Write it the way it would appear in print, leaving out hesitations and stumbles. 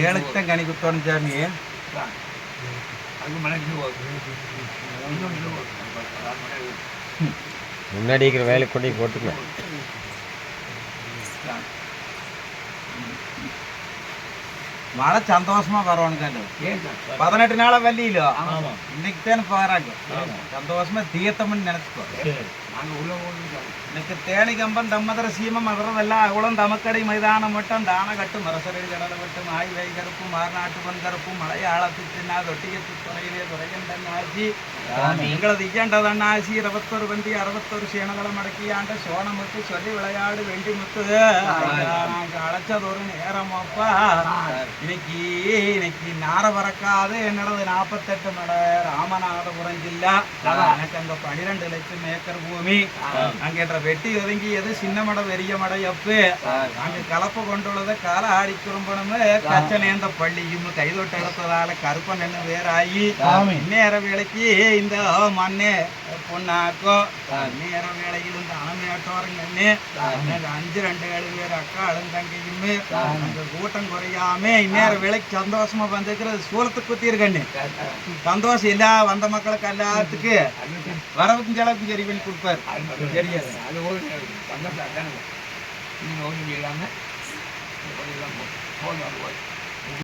ஏழுத்தான் கனி குத்தோணும் சாமி. முன்னாடி இருக்கிற வேலை கொண்டு போட்டுக்கலாம். மழை சந்தோஷமா வரவனுக்காண்டு 18 நாளா வள்ளியிலோ இன்னைக்கு தான் போறாங்க. சந்தோஷமா தீர்த்தம்னு நினைச்சுக்கோ. இன்னைக்கு தேனி கம்பம் தம்மதர சீமம் மதுரதெல்லாம் அகுளம் தமக்கடை மைதானம் மட்டும் தானகட்டு மரசரடி கடலை மட்டும் ஆய் வை கருப்பும் மாறுநாட்டு பன் கருப்பும் மலையாளத்துனா தொட்டியத்து துறையிலே துறையண்டன் ஆட்சி எங்களது இயண்டதன்னாசி 21 பந்தி 61 சேனதளம் அடக்கி ஆண்ட சோனமுத்து சொல்லி விளையாடு வெண்டி முத்து நாங்க அழைச்சது ஒரு நேரம் அப்பா. இன்னைக்கு நார பறக்காது என்னோடது 48 மட ராமநாதபுரம் ஜில்லா. எனக்கு அங்க 12 லட்சம் ஏக்கர் பூமி. அங்கேன்ற வெட்டி ஒதுங்கியது சின்ன மட பெரிய மட எப்பு. அங்கு கலப்பை கொண்டுள்ளதை கால ஆடி குறும்பணுமே கச்சனேந்த பள்ளியும் கைதொட்டு எடுத்ததால கருப்பன் என்ன வேறாயி நேர வேலைக்கு இந்த மண்ணே பொண்ணாக்கோ நேர வேலையில் இந்த அணமேட்டோரங்கன்னு 5-2-7 பேர் அக்காளும் தங்கையுமே அந்த கூட்டம் குறையாம இந்நேர வேலைக்கு சந்தோஷமா வந்துக்கிறது சூழத்துக்கு குத்தி இருக்கண்ணு. சந்தோஷம் இல்ல வந்த மக்களுக்கு எல்லாத்துக்கு வரவுக்கும் செலவுக்கும் சரி பண்ணி கொடுப்பாரு. தெரியாது அது சந்தோஷம் இல்லாம